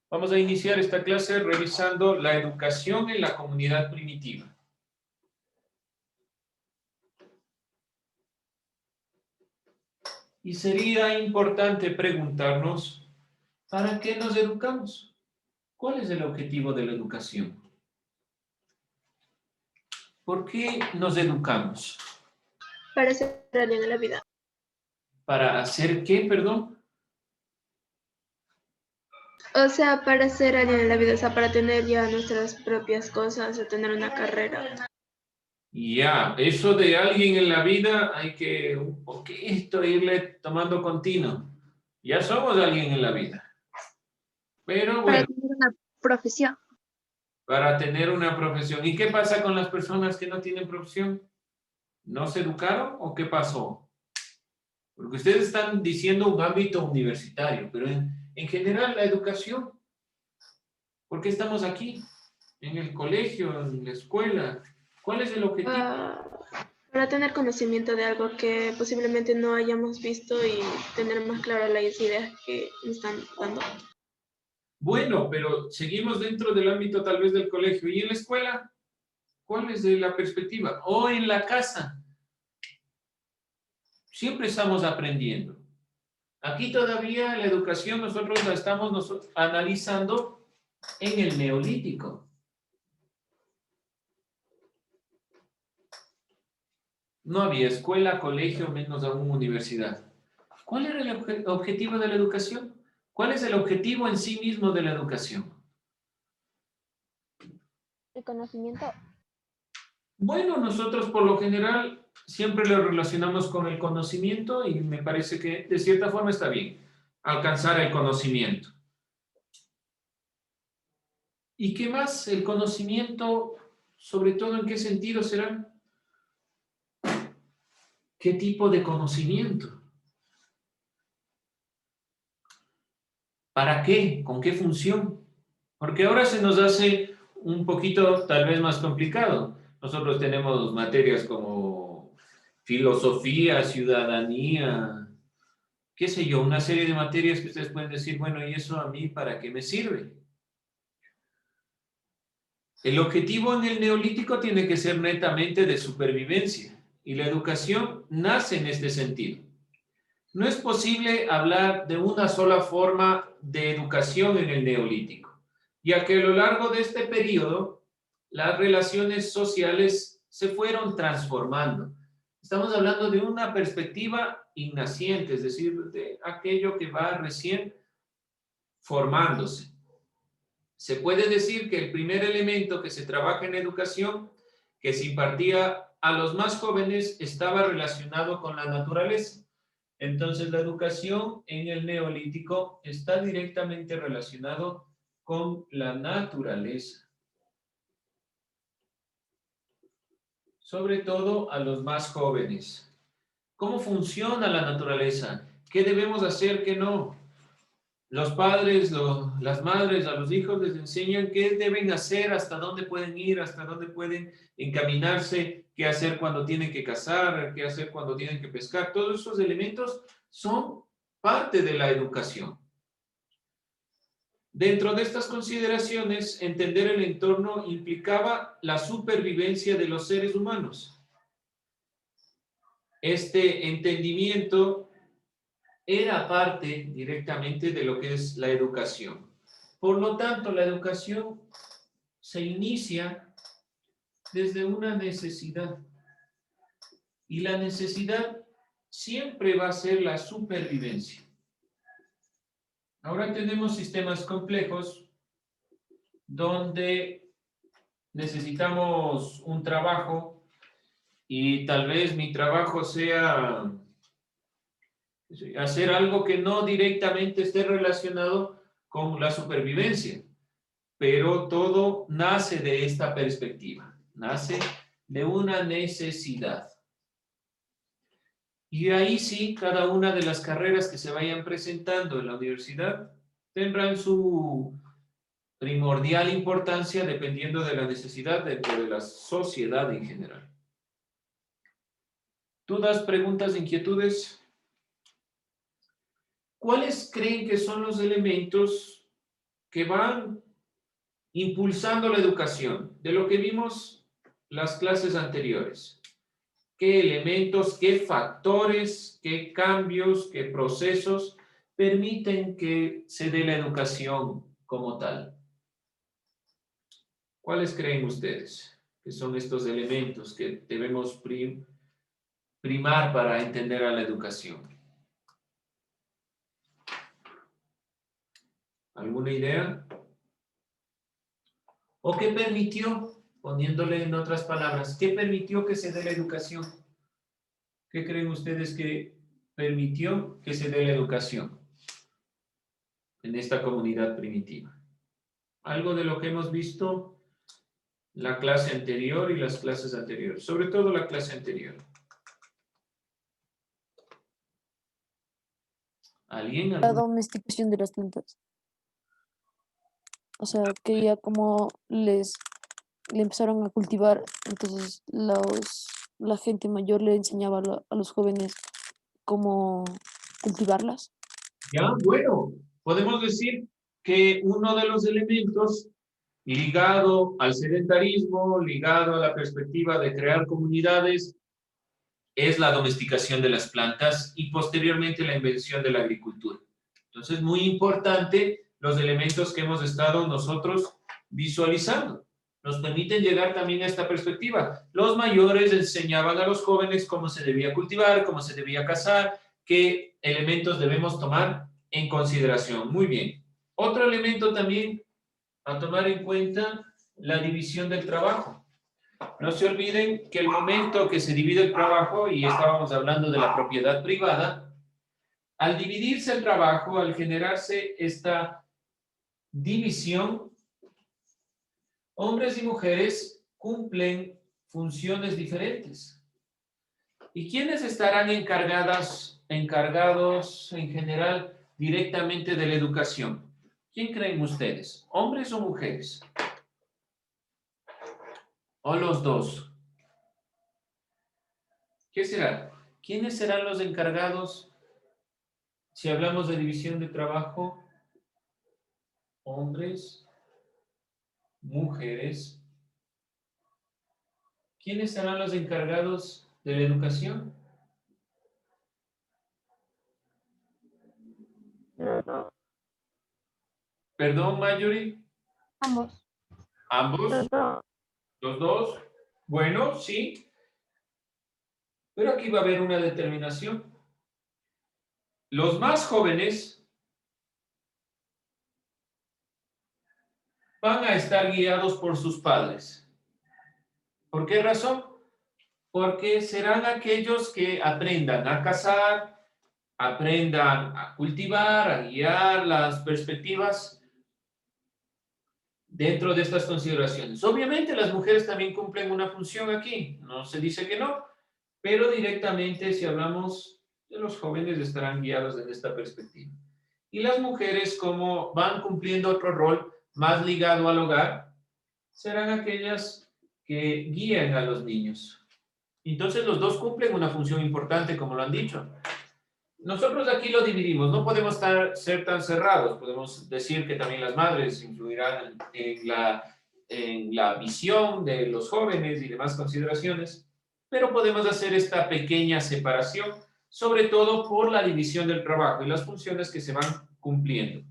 Vamos a iniciar esta clase revisando la educación en la comunidad primitiva. Y sería importante preguntarnos, ¿para qué nos educamos? ¿Cuál es el objetivo de la educación? ¿Por qué nos educamos? Para ser alguien en la vida. ¿Para hacer qué, perdón? O sea, para ser alguien en la vida, o sea, para tener ya nuestras propias cosas, o tener una carrera. Ya, eso de alguien en la vida hay que un poquito irle tomando continuo. Ya somos alguien en la vida. Pero Para bueno, tener una profesión. para tener una profesión. ¿Y qué pasa con las personas que no tienen profesión? ¿No se educaron o qué pasó? Porque ustedes están diciendo un ámbito universitario, pero en general la educación, ¿por qué estamos aquí? En el colegio, en la escuela. ¿Cuál es el objetivo? Para tener conocimiento de algo que posiblemente no hayamos visto y tener más claras las ideas que nos están dando. Bueno, pero seguimos dentro del ámbito tal vez del colegio. ¿Y en la escuela? ¿Cuál es la perspectiva? O en la casa. Siempre estamos aprendiendo. Aquí todavía la educación nosotros la estamos analizando en el neolítico. No había escuela, colegio, menos aún universidad. ¿Cuál era el objetivo de la educación? ¿Cuál es el objetivo en sí mismo de la educación? El conocimiento. Bueno, nosotros por lo general siempre lo relacionamos con el conocimiento y me parece que de cierta forma está bien, alcanzar el conocimiento. ¿Y qué más? El conocimiento, sobre todo en qué sentido será? ¿Qué tipo de conocimiento? ¿Para qué? ¿Con qué función? Porque ahora se nos hace un poquito tal vez más complicado. Nosotros tenemos materias como filosofía, ciudadanía, qué sé yo, una serie de materias que ustedes pueden decir, bueno, ¿y eso a mí para qué me sirve? El objetivo en el neolítico tiene que ser netamente de supervivencia y la educación nace en este sentido. No es posible hablar de una sola forma de educación en el neolítico, ya que a lo largo de este periodo las relaciones sociales se fueron transformando. Estamos hablando de una perspectiva innaciente, es decir, de aquello que va recién formándose. Se puede decir que el primer elemento que se trabaja en educación, que se impartía a los más jóvenes, estaba relacionado con la naturaleza. Entonces, la educación en el neolítico está directamente relacionado con la naturaleza, sobre todo a los más jóvenes. ¿Cómo funciona la naturaleza? ¿Qué debemos hacer, qué no? Los padres, las madres a los hijos les enseñan qué deben hacer, hasta dónde pueden ir, hasta dónde pueden encaminarse, qué hacer cuando tienen que cazar, qué hacer cuando tienen que pescar. Todos esos elementos son parte de la educación. Dentro de estas consideraciones, entender el entorno implicaba la supervivencia de los seres humanos. Este entendimiento era parte directamente de lo que es la educación. Por lo tanto, la educación se inicia desde una necesidad y la necesidad siempre va a ser la supervivencia. Ahora tenemos sistemas complejos donde necesitamos un trabajo y tal vez mi trabajo sea hacer algo que no directamente esté relacionado con la supervivencia, pero todo nace de esta perspectiva, nace de una necesidad. Y ahí sí, cada una de las carreras que se vayan presentando en la universidad tendrán su primordial importancia dependiendo de la necesidad dentro de la sociedad en general. ¿Dudas, preguntas, que van impulsando la educación, de lo que vimos las clases anteriores. ¿Qué elementos, qué factores, qué cambios, qué procesos permiten que se dé la educación como tal? ¿Cuáles creen ustedes que son estos elementos que debemos primar para entender a la educación? ¿Alguna idea? ¿O qué permitió, poniéndole en otras palabras, qué permitió que se dé la educación? ¿Qué creen ustedes que permitió que se dé la educación en esta comunidad primitiva? Algo de lo que hemos visto la clase anterior y las clases anteriores, sobre todo la clase anterior. ¿Alguien? La domesticación de las plantas. O sea, que ya como le empezaron a cultivar, entonces la gente mayor le enseñaba a los jóvenes cómo cultivarlas. Ya, bueno, podemos decir que uno de los elementos ligado al sedentarismo, ligado a la perspectiva de crear comunidades, es la domesticación de las plantas y posteriormente la invención de la agricultura. Entonces, muy importante los elementos que hemos estado nosotros visualizando. Nos permiten llegar también a esta perspectiva. Los mayores enseñaban a los jóvenes cómo se debía cultivar, cómo se debía cazar, qué elementos debemos tomar en consideración. Muy bien. Otro elemento también a tomar en cuenta, la división del trabajo. No se olviden que el momento que se divide el trabajo, y estábamos hablando de la propiedad privada, al dividirse el trabajo, al generarse esta división, hombres y mujeres cumplen funciones diferentes. ¿Y quiénes estarán encargados en general directamente de la educación? ¿Quién creen ustedes? ¿Hombres o mujeres? ¿O los dos? ¿Qué será? ¿Quiénes serán los encargados si hablamos de división de trabajo? Hombres, mujeres. ¿Quiénes serán los encargados de la educación? ¿Perdón, Marjorie? Ambos. ¿Ambos? ¿Los dos? Bueno, sí. Pero aquí va a haber una determinación. Los más jóvenes van a estar guiados por sus padres. ¿Por qué razón? Porque serán aquellos que aprendan a cazar, aprendan a cultivar, a guiar las perspectivas dentro de estas consideraciones. Obviamente las mujeres también cumplen una función aquí, no se dice que no, pero directamente si hablamos de los jóvenes estarán guiados en esta perspectiva. Y las mujeres, como van cumpliendo otro rol más ligado al hogar, serán aquellas que guían a los niños. Entonces los dos cumplen una función importante, como lo han dicho. Nosotros aquí lo dividimos, no podemos ser tan cerrados, podemos decir que también las madres influirán en la visión de los jóvenes y demás consideraciones, pero podemos hacer esta pequeña separación, sobre todo por la división del trabajo y las funciones que se van cumpliendo.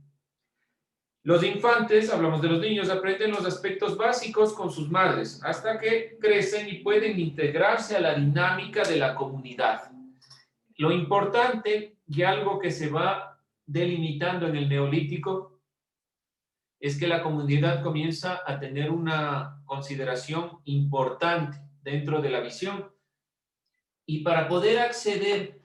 Los infantes, hablamos de los niños, aprenden los aspectos básicos con sus madres hasta que crecen y pueden integrarse a la dinámica de la comunidad. Lo importante y algo que se va delimitando en el Neolítico es que la comunidad comienza a tener una consideración importante dentro de la visión. Y para poder acceder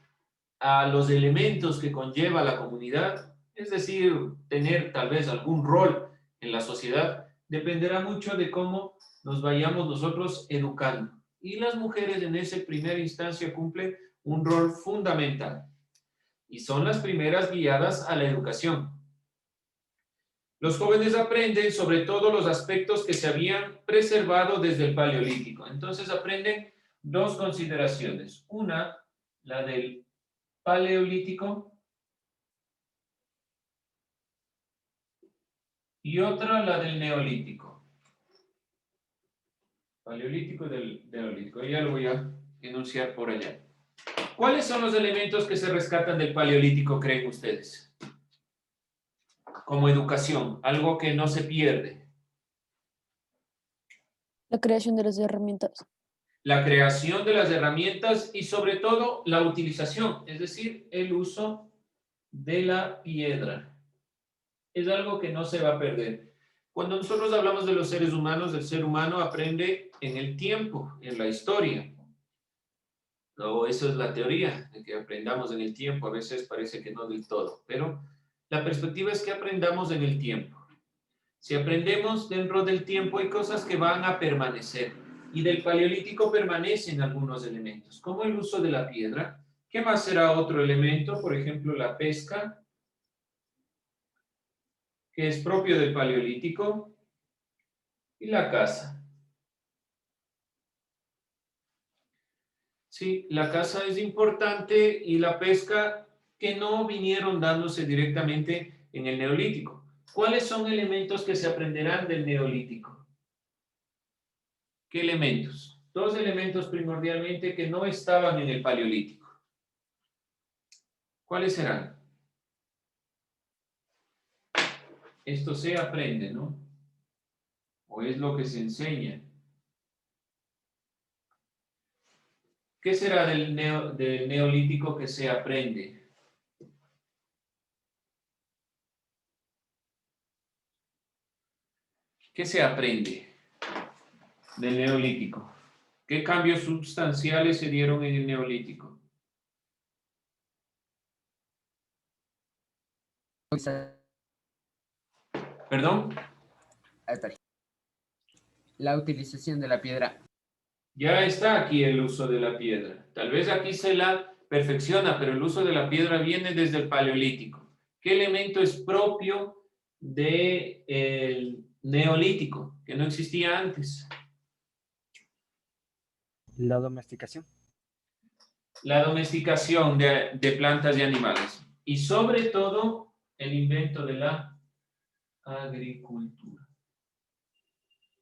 a los elementos que conlleva la comunidad, es decir, tener tal vez algún rol en la sociedad, dependerá mucho de cómo nos vayamos nosotros educando. Y las mujeres en esa primera instancia cumplen un rol fundamental y son las primeras guiadas a la educación. Los jóvenes aprenden sobre todo los aspectos que se habían preservado desde el Paleolítico. Entonces aprenden dos consideraciones. Una, la del Paleolítico, y otra la del neolítico. Paleolítico y del neolítico. Ya lo voy a enunciar por allá. ¿Cuáles son los elementos que se rescatan del paleolítico, creen ustedes? Como educación, algo que no se pierde. La creación de las herramientas. La creación de las herramientas y sobre todo la utilización, es decir, el uso de la piedra. Es algo que no se va a perder. Cuando nosotros hablamos de los seres humanos, el ser humano aprende en el tiempo, en la historia. No, eso es la teoría, de que aprendamos en el tiempo. A veces parece que no del todo, pero la perspectiva es que aprendamos en el tiempo. Si aprendemos dentro del tiempo, hay cosas que van a permanecer. Y del paleolítico permanecen algunos elementos, como el uso de la piedra. ¿Qué más será otro elemento? Por ejemplo, la pesca, que es propio del paleolítico, y la caza. Sí, la caza es importante y la pesca que no vinieron dándose directamente en el neolítico. ¿Cuáles son elementos que se aprenderán del neolítico? ¿Qué elementos? Dos elementos primordialmente que no estaban en el paleolítico. ¿Cuáles serán? Esto se aprende, ¿no? O es lo que se enseña. ¿Qué será del neolítico que se aprende? ¿Qué se aprende del neolítico? ¿Qué cambios sustanciales se dieron en el neolítico? ¿Perdón? La utilización de la piedra. Ya está aquí el uso de la piedra. Tal vez aquí se la perfecciona, pero el uso de la piedra viene desde el paleolítico. ¿Qué elemento es propio del neolítico, que no existía antes? La domesticación. La domesticación de plantas y animales. Y sobre todo, el invento de la agricultura.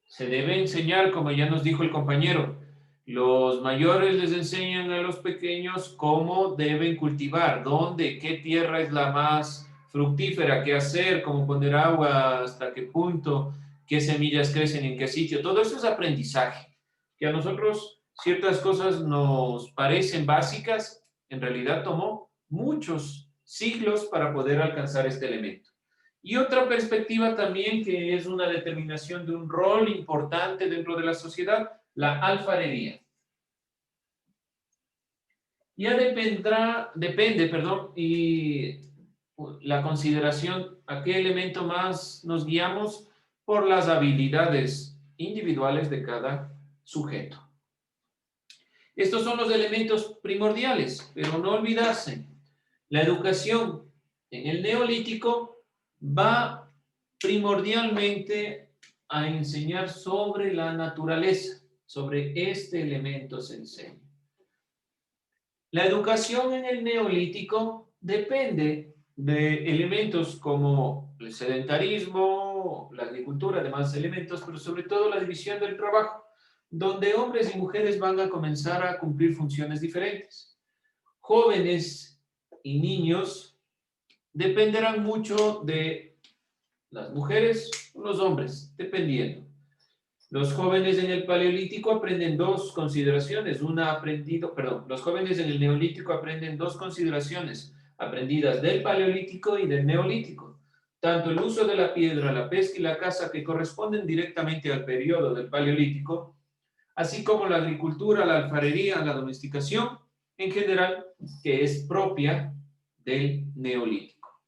Se debe enseñar, como ya nos dijo el compañero, los mayores les enseñan a los pequeños cómo deben cultivar, dónde, qué tierra es la más fructífera, qué hacer, cómo poner agua, hasta qué punto, qué semillas crecen en qué sitio. Todo eso es aprendizaje, que a nosotros ciertas cosas nos parecen básicas, en realidad tomó muchos siglos para poder alcanzar este elemento. Y otra perspectiva también que es una determinación de un rol importante dentro de la sociedad, la alfarería. Ya depende, y la consideración a qué elemento más nos guiamos por las habilidades individuales de cada sujeto. Estos son los elementos primordiales, pero no olvidarse, la educación en el neolítico va primordialmente a enseñar sobre la naturaleza, sobre este elemento se enseña. La educación en el neolítico depende de elementos como el sedentarismo, la agricultura, demás elementos, pero sobre todo la división del trabajo, donde hombres y mujeres van a comenzar a cumplir funciones diferentes. Jóvenes y niños dependerán mucho de las mujeres o los hombres, dependiendo. Los jóvenes en el paleolítico aprenden dos consideraciones. Los jóvenes en el neolítico aprenden dos consideraciones aprendidas del paleolítico y del neolítico. Tanto el uso de la piedra, la pesca y la caza, que corresponden directamente al periodo del paleolítico, así como la agricultura, la alfarería, la domesticación, en general, que es propia del neolítico.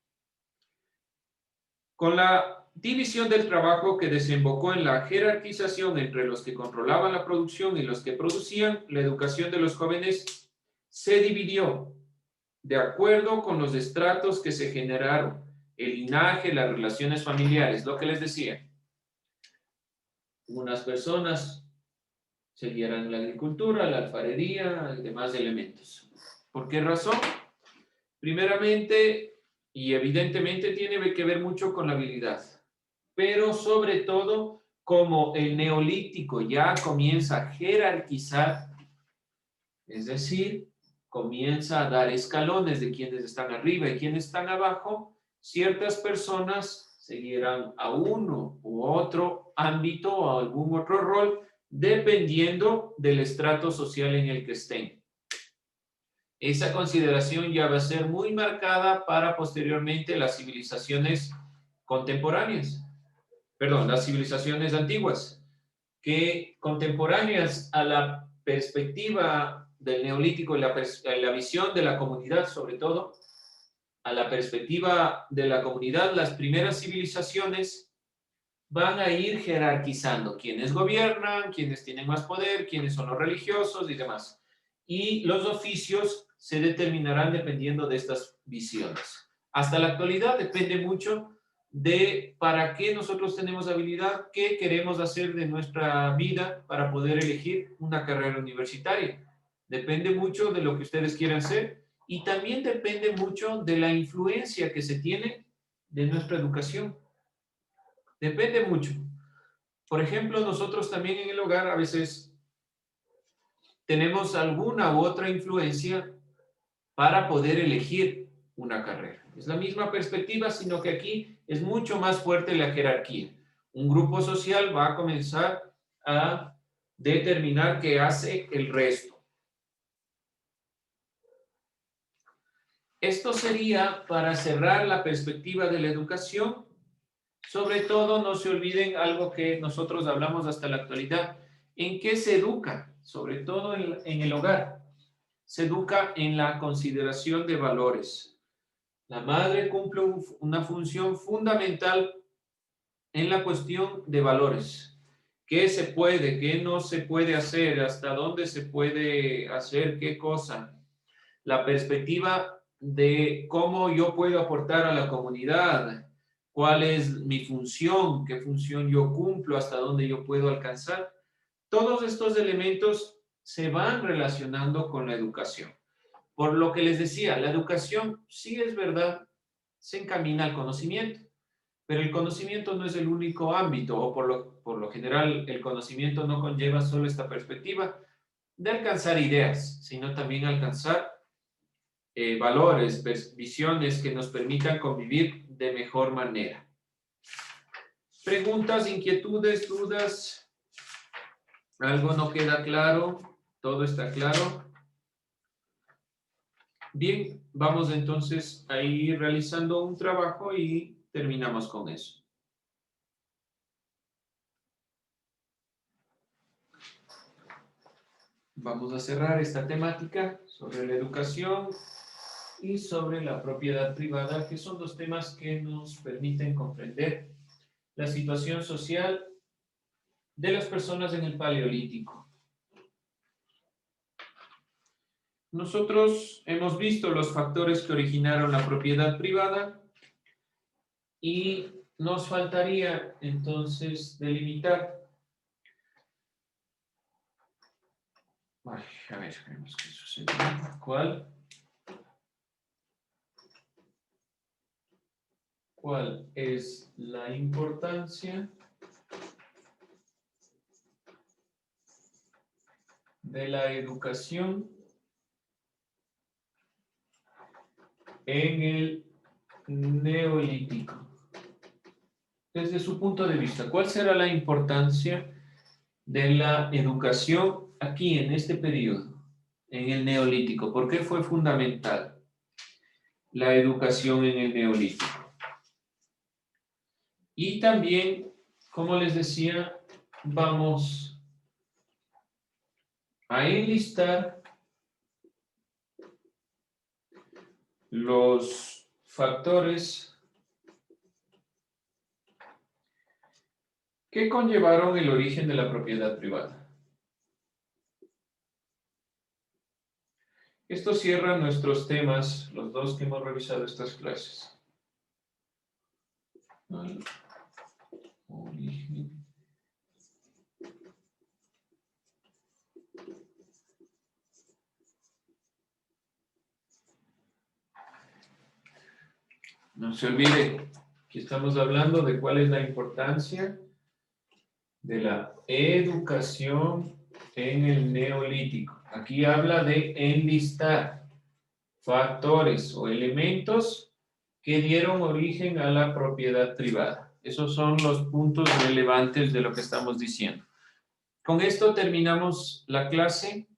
Con la división del trabajo que desembocó en la jerarquización entre los que controlaban la producción y los que producían, la educación de los jóvenes se dividió de acuerdo con los estratos que se generaron, el linaje, las relaciones familiares, lo que les decía. Unas personas seguirán la agricultura, la alfarería y demás elementos. ¿Por qué razón? Primeramente, y evidentemente tiene que ver mucho con la habilidad. pero sobre todo, como el neolítico ya comienza a jerarquizar, es decir, comienza a dar escalones de quienes están arriba y quienes están abajo, ciertas personas seguirán a uno u otro ámbito o a algún otro rol, dependiendo del estrato social en el que estén. Esa consideración ya va a ser muy marcada para posteriormente las civilizaciones contemporáneas, perdón, las civilizaciones antiguas, que contemporáneas a la perspectiva del neolítico y la visión de la comunidad, sobre todo, a la perspectiva de la comunidad, las primeras civilizaciones van a ir jerarquizando quiénes gobiernan, quiénes tienen más poder, quiénes son los religiosos y demás. Y los oficios se determinarán dependiendo de estas visiones. Hasta la actualidad depende mucho de para qué nosotros tenemos habilidad, qué queremos hacer de nuestra vida para poder elegir una carrera universitaria. Depende mucho de lo que ustedes quieran hacer y también depende mucho de la influencia que se tiene de nuestra educación. Depende mucho. Por ejemplo, nosotros también en el hogar a veces tenemos alguna u otra influencia para poder elegir una carrera. Es la misma perspectiva, sino que aquí es mucho más fuerte la jerarquía. Un grupo social va a comenzar a determinar qué hace el resto. Esto sería para cerrar la perspectiva de la educación. Sobre todo, no se olviden algo que nosotros hablamos hasta la actualidad. ¿En qué se educa? Sobre todo en el hogar. Se educa en la consideración de valores. La madre cumple una función fundamental en la cuestión de valores. ¿Qué se puede? ¿Qué no se puede hacer? ¿Hasta dónde se puede hacer qué cosa? La perspectiva de cómo yo puedo aportar a la comunidad, cuál es mi función, qué función yo cumplo, hasta dónde yo puedo alcanzar. Todos estos elementos se van relacionando con la educación. Por lo que les decía, la educación, sí es verdad, se encamina al conocimiento, pero el conocimiento no es el único ámbito, o por lo general el conocimiento no conlleva solo esta perspectiva de alcanzar ideas, sino también alcanzar valores, visiones que nos permitan convivir de mejor manera. Preguntas, inquietudes, dudas. ¿Algo no queda claro? ¿Todo está claro? Bien, vamos entonces a ir realizando un trabajo y terminamos con eso. Vamos a cerrar esta temática sobre la educación y sobre la propiedad privada, que son dos temas que nos permiten comprender la situación social de las personas en el Paleolítico. Nosotros hemos visto los factores que originaron la propiedad privada y nos faltaría entonces delimitar. Ay, a ver, vemos qué sucede. ¿Cuál es la importancia de la educación en el Neolítico? Desde su punto de vista, ¿cuál será la importancia de la educación aquí en este periodo, en el Neolítico? ¿Por qué fue fundamental la educación en el Neolítico? Y también, como les decía, vamos a enlistar los factores que conllevaron el origen de la propiedad privada. Esto cierra nuestros temas, los dos que hemos revisado estas clases. Origen. No se olvide Aquí estamos hablando de cuál es la importancia de la educación en el Neolítico. Aquí habla de enlistar factores o elementos que dieron origen a la propiedad privada. Esos son los puntos relevantes de lo que estamos diciendo. Con esto terminamos la clase.